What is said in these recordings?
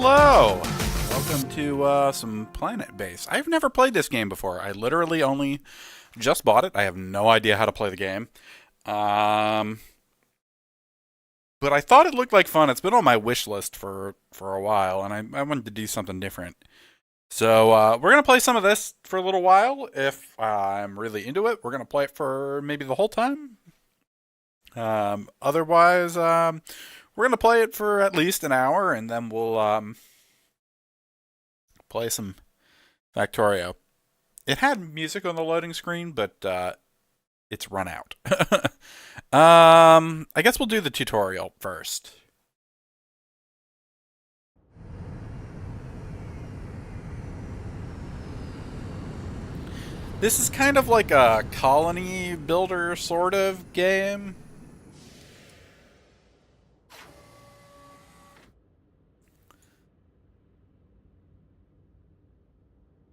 Hello! Welcome to some Planet Base. I've never played this game before. I literally only just bought it. I have no idea how to play the game. But I thought it looked like fun. It's been on my wish list for a while, and I wanted to do something different. So we're going to play some of this for a little while. If I'm really into it, we're going to play it for maybe the whole time. Otherwise, we're going to play it for at least an hour, and then we'll play some Factorio. It had music on the loading screen, but it's run out. I guess we'll do the tutorial first. This is kind of like a colony builder sort of game.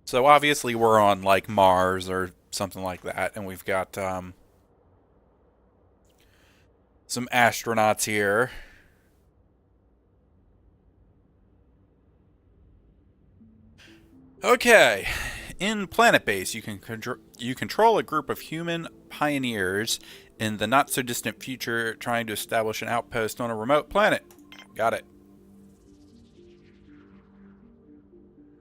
So obviously we're on like Mars or something like that, and we've got some astronauts here. Okay, in Planet Base, you can control a group of human pioneers in the not-so-distant future trying to establish an outpost on a remote planet. Got it.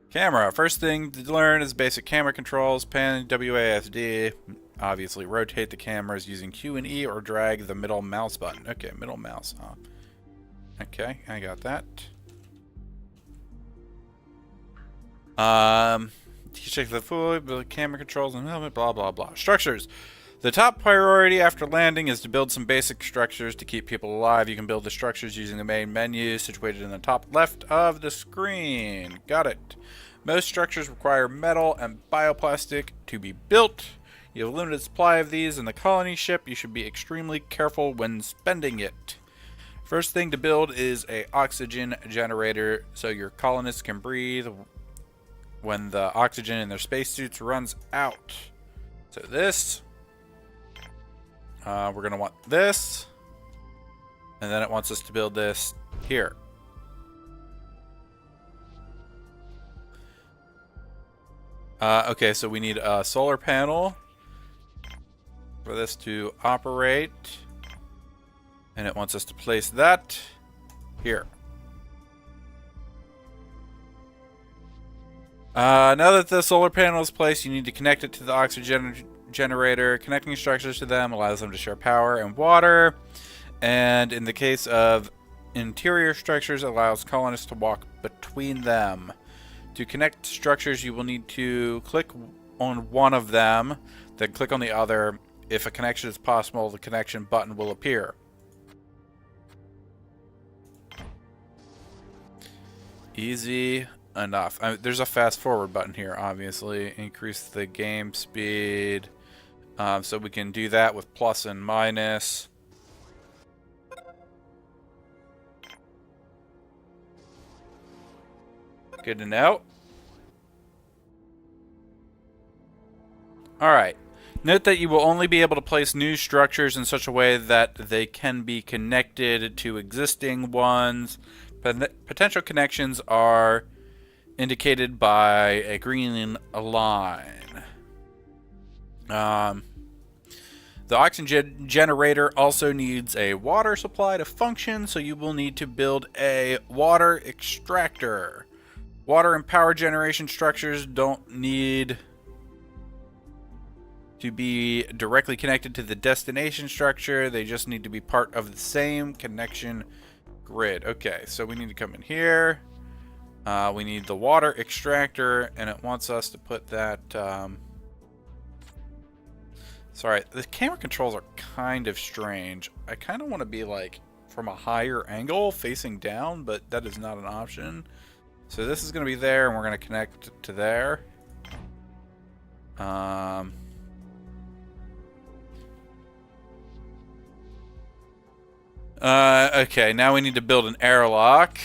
Camera. First thing to learn is basic camera controls. Pan, WASD. Obviously, rotate the cameras using Q and E or drag the middle mouse button. Okay, middle mouse. Huh? Okay, I got that. Check the fluid, camera controls, and blah blah blah. Structures. The top priority after landing is to build some basic structures to keep people alive. You can build the structures using the main menu situated in the top left of the screen. Got it. Most structures require metal and bioplastic to be built. You have a limited supply of these in the colony ship. You should be extremely careful when spending it. First thing to build is an oxygen generator so your colonists can breathe when the oxygen in their spacesuits runs out. So this, we're going to want this, and then it wants us to build this here. Okay, so we need a solar panel for this to operate, and it wants us to place that here. Now that the solar panel is placed, you need to connect it to the oxygen generator. Connecting structures to them allows them to share power and water, and in the case of interior structures, allows colonists to walk between them. To connect structures, you will need to click on one of them, then click on the other. If a connection is possible, the connection button will appear. Easy enough. There's a fast forward button here, obviously. Increase the game speed. So we can do that with plus and minus. Good to know. Alright. Note that you will only be able to place new structures in such a way that they can be connected to existing ones. Potential connections are indicated by a green line. The oxygen generator also needs a water supply to function, so you will need to build a water extractor. Water and power generation structures don't need to be directly connected to the destination structure. They just need to be part of the same connection grid. Okay, so we need to come in here. We need the water extractor, and it wants us to put that... Sorry, the camera controls are kind of strange. I kind of want to be like from a higher angle facing down, but that is not an option. So this is going to be there, and we're going to connect to there. Okay, now we need to build an airlock.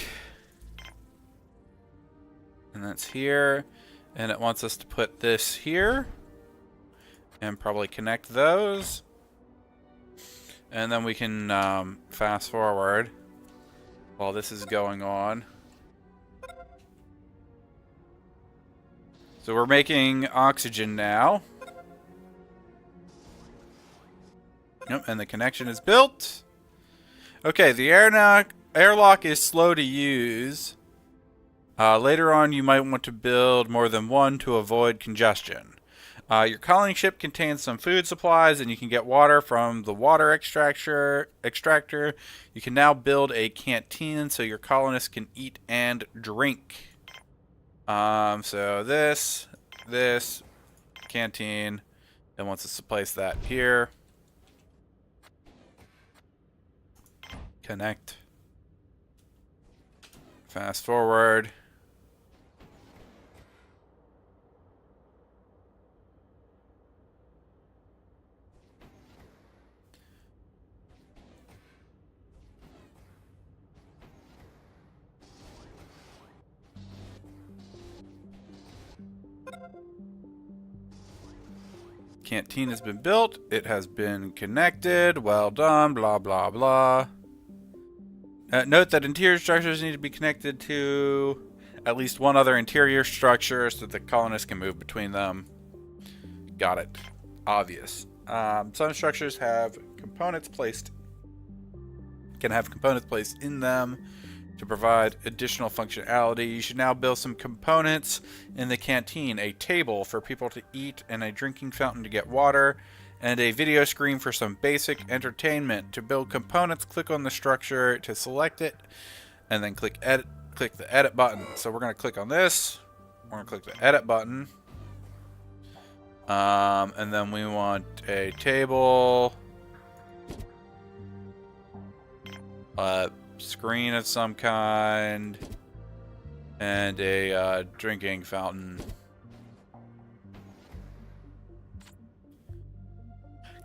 And that's here. And it wants us to put this here. And probably connect those. And then we can fast forward while this is going on. So we're making oxygen now. Yep, and the connection is built. Okay, the airlock is slow to use. Later on, you might want to build more than one to avoid congestion. Your colony ship contains some food supplies, and you can get water from the water extractor. You can now build a canteen so your colonists can eat and drink. So this, canteen, and wants us to place that here. Connect. Fast forward. Canteen has been built. It has been connected. Well done. Blah, blah, blah. Note that interior structures need to be connected to at least one other interior structure so that the colonists can move between them. Got it. Obvious. Some structures have components placed in them to provide additional functionality. You should now build some components in the canteen. A table for people to eat, and a drinking fountain to get water, and a video screen for some basic entertainment. To build components, click on the structure to select it, and then click the edit button. So we're going to click on this. We're going to click the edit button. And then we want a table. Screen of some kind, and a drinking fountain.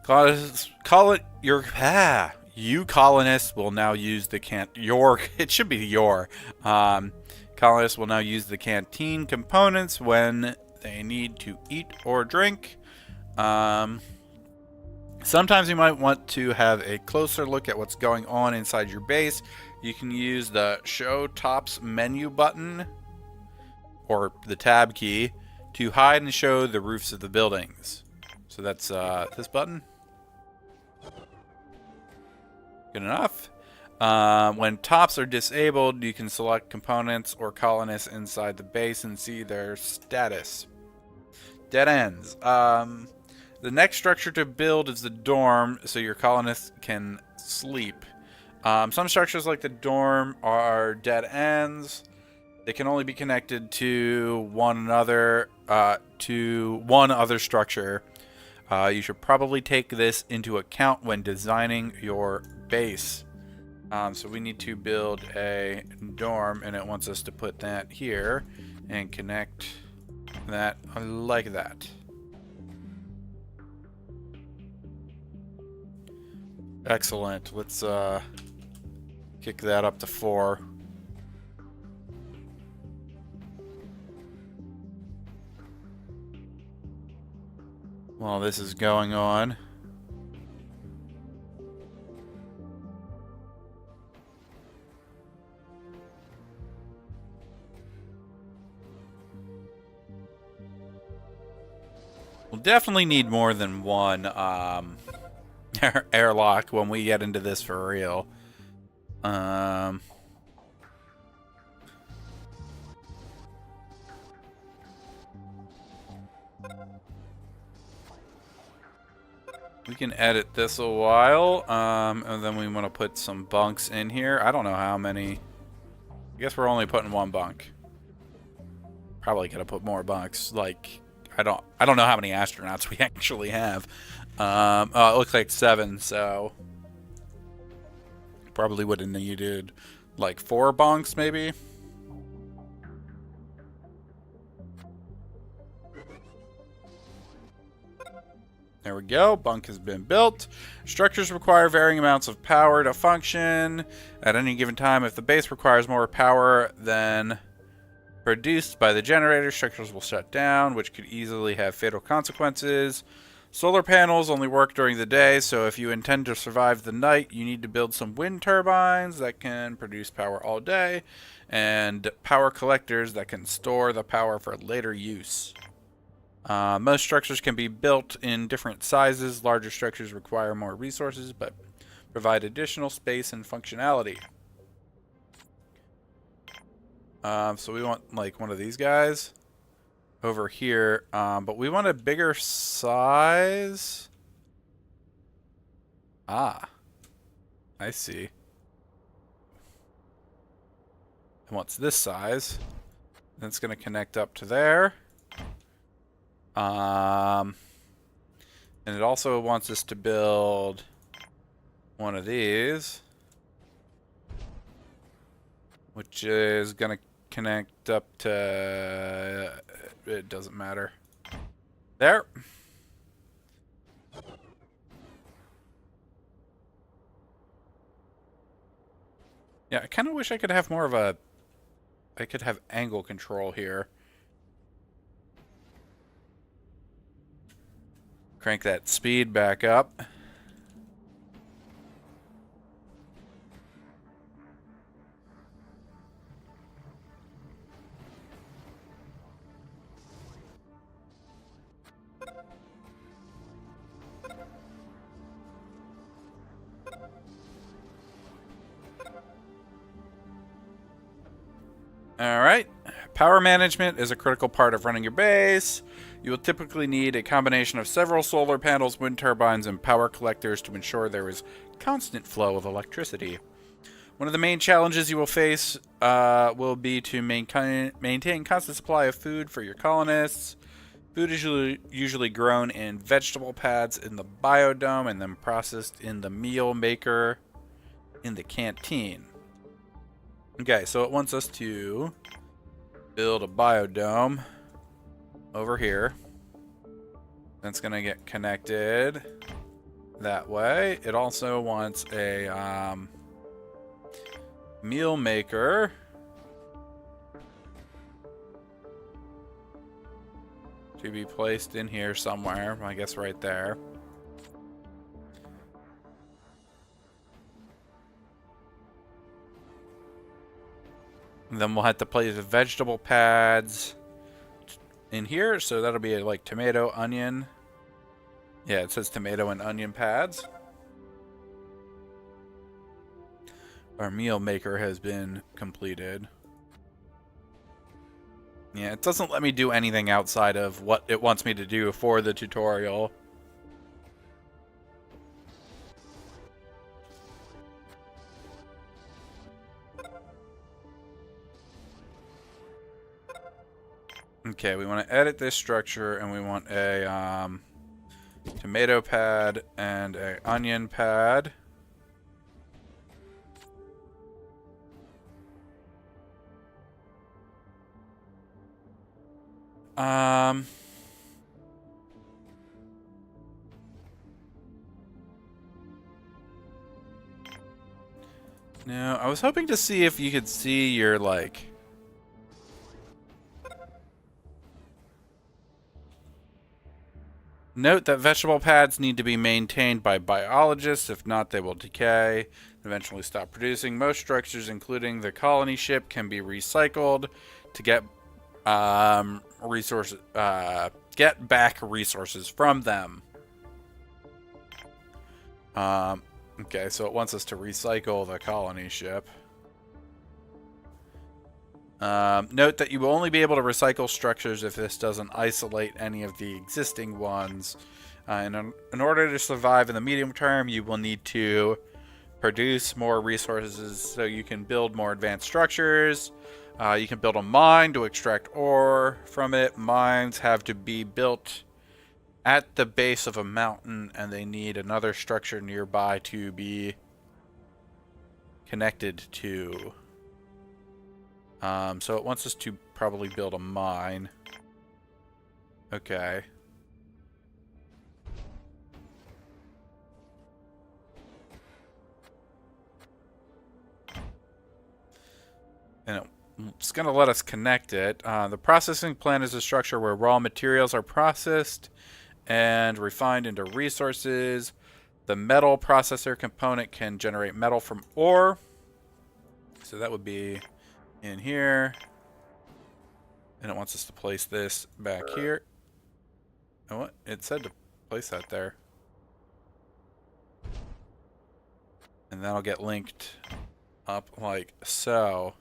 You colonists will now use the colonists will now use the canteen components when they need to eat or drink. Sometimes you might want to have a closer look at what's going on inside your base. You can use the Show Tops menu button, or the tab key, to hide and show the roofs of the buildings. So that's this button. Good enough. When tops are disabled, you can select components or colonists inside the base and see their status. Dead ends. The next structure to build is the dorm, so your colonists can sleep. Some structures like the dorm are dead ends. They can only be connected to one other structure. You should probably take this into account when designing your base. So we need to build a dorm, and it wants us to put that here and connect that like that. Excellent. Let's kick that up to 4. While this is going on, we'll definitely need more than one airlock when we get into this for real. We can edit this a while, and then we want to put some bunks in here. I don't know how many. I guess we're only putting one bunk. Probably gotta put more bunks. Like, I don't know how many astronauts we actually have. It looks like 7, so probably would have needed like 4 bunks maybe. There we go. Bunk has been built. Structures require varying amounts of power to function at any given time. If the base requires more power than produced by the generator, structures will shut down, which could easily have fatal consequences. Solar panels only work during the day, so if you intend to survive the night, you need to build some wind turbines that can produce power all day, and power collectors that can store the power for later use. Most structures can be built in different sizes. Larger structures require more resources, but provide additional space and functionality. So we want like one of these guys over here, but we want a bigger size. Ah, I see. It wants this size. That's going to connect up to there. And it also wants us to build one of these, which is going to connect up to... It doesn't matter. There. Yeah, I kind of wish I could have more of a... I could have angle control here. Crank that speed back up. Alright. Power management is a critical part of running your base. You will typically need a combination of several solar panels, wind turbines, and power collectors to ensure there is constant flow of electricity. One of the main challenges you will face will be to maintain constant supply of food for your colonists. Food is usually grown in vegetable pads in the biodome and then processed in the meal maker in the canteen. Okay, so it wants us to build a biodome over here. That's going to get connected that way. It also wants a meal maker. To be placed in here somewhere. I guess right there. And then we'll have to place the vegetable pads in here. So that'll be like tomato, onion. Yeah, it says tomato and onion pads. Our meal maker has been completed. Yeah, it doesn't let me do anything outside of what it wants me to do for the tutorial. Okay, we want to edit this structure, and we want a tomato pad and a onion pad. No, I was hoping to see if you could see your, like... Note that vegetable pads need to be maintained by biologists. If not, they will decay and eventually stop producing. Most structures, including the colony ship, can be recycled to get get back resources from them. Okay, so it wants us to recycle the colony ship. Note that you will only be able to recycle structures if this doesn't isolate any of the existing ones. And in order to survive in the medium term, you will need to produce more resources so you can build more advanced structures. You can build a mine to extract ore from it. Mines have to be built at the base of a mountain, and they need another structure nearby to be connected to. So it wants us to probably build a mine. Okay. And it's going to let us connect it. The processing plant is a structure where raw materials are processed and refined into resources. The metal processor component can generate metal from ore. So that would be in here. And it wants us to place this back here. Oh, what? It said to place that there. And that'll get linked up like so.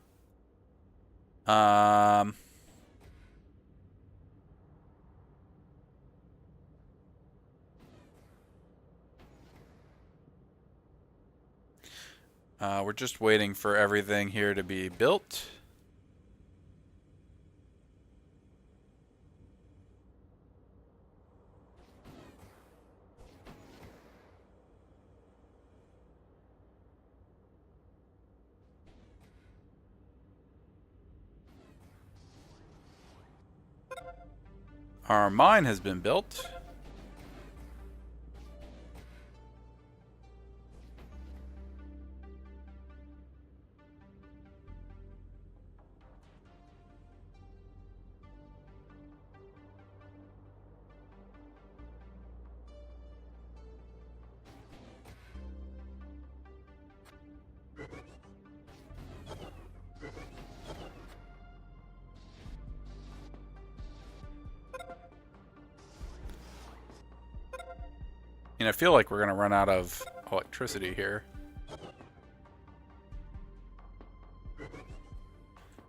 We're just waiting for everything here to be built. Our mine has been built. And I feel like we're going to run out of electricity here.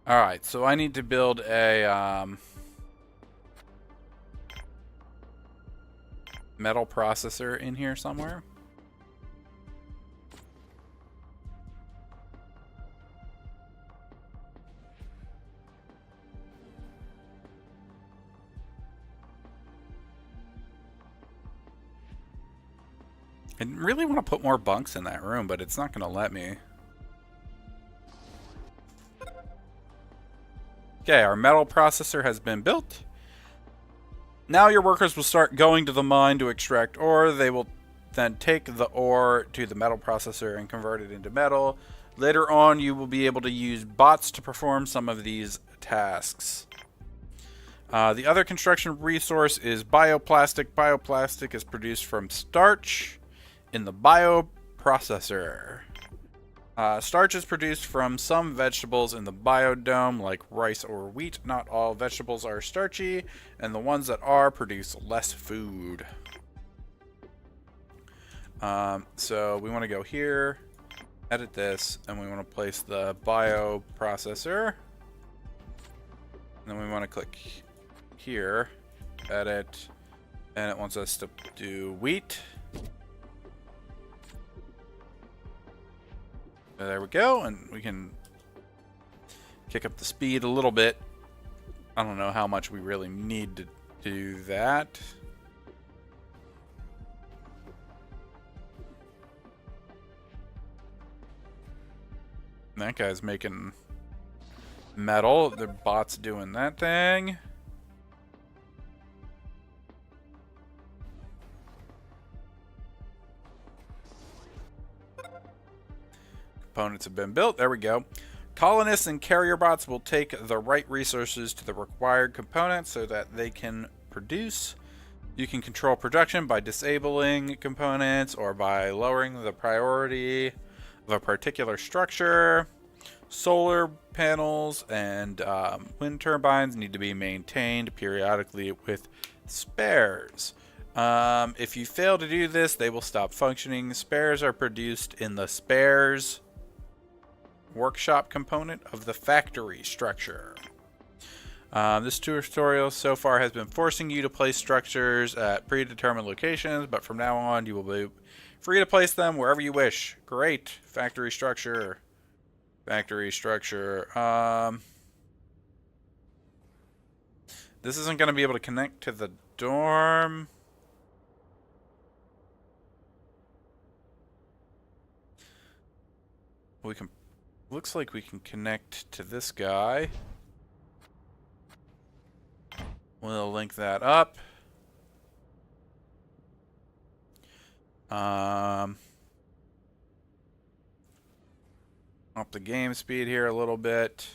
Alright, so I need to build a metal processor in here somewhere. I really want to put more bunks in that room, but it's not going to let me. Okay, our metal processor has been built. Now your workers will start going to the mine to extract ore. They will then take the ore to the metal processor and convert it into metal. Later on, you will be able to use bots to perform some of these tasks. The other construction resource is bioplastic. Bioplastic is produced from starch in the bioprocessor. Starch is produced from some vegetables in the biodome, like rice or wheat. Not all vegetables are starchy, and the ones that are produce less food. So we want to go here, edit this, and we want to place the bioprocessor. And then we want to click here, edit, and it wants us to do wheat. There we go, and we can kick up the speed a little bit. I don't know how much we really need to do that. That guy's making metal. The bot's doing that thing. Components have been built. There we go. Colonists and carrier bots will take the right resources to the required components so that they can produce. You can control production by disabling components or by lowering the priority of a particular structure. Solar panels and wind turbines need to be maintained periodically with spares. If you fail to do this, they will stop functioning. Spares are produced in the spares workshop component of the factory structure. This tutorial so far has been forcing you to place structures at predetermined locations, but from now on you will be free to place them wherever you wish. Great. Factory structure. Factory structure. This isn't going to be able to connect to the dorm. We can... Looks like we can connect to this guy. We'll link that up. Up the game speed here a little bit.